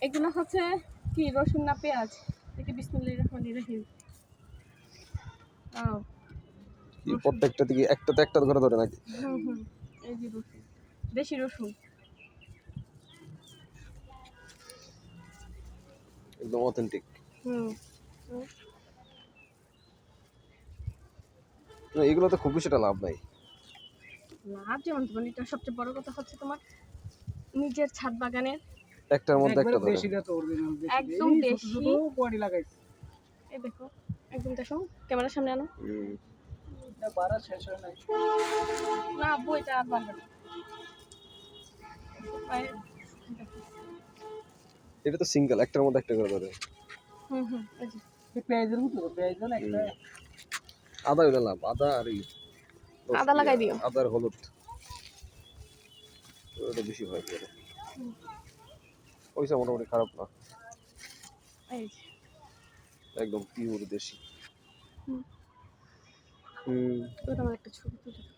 এগুলো হচ্ছে কি রসুন না পেঁয়াজ? দেখি বিসমিল্লাহির রহমানির রহিম। কি প্রত্যেকটা দিকে একটাতে একটা করে ধরে নাকি? হুম এই যে রসুন, দেশি রসুন। একদম অথেন্টিক। হুম হুম। এগুলোতে খুব বেশি লাভ নাই। লাভ যেমন তোমার এটা সবচেয়ে বড় কথা হচ্ছে তোমার নিজের ছাদ বাগানের একটার মধ্যে একটা ধরে। দেশিটা তো অরিজিনাল দেশি। একদম এই ছোট দেশি। ছোট বডি লাগাইছে। এই দেখো একদম দেখো ক্যামেরার সামনে আনো। এটা বাড়া শেষ হয় নাই। না আব্বু এটা আর বাড়বে না। দেখো। এটা তো সিঙ্গেল, একটার মধ্যে একটা করে ধরে। এই যে এই পেঁয়াজের মতো পেঁয়াজ না একটা আদা হইলে লাভ, আদা আর এই আদা লাগাই দিও। আদার হলুদ ওটা বেশি হয় করে। পয়সা মোটামুটি খারাপ না, এই যে একদম পিওর দেশি। হুম। হুম। ওটা আমার একটা ছবি তুলে দাও।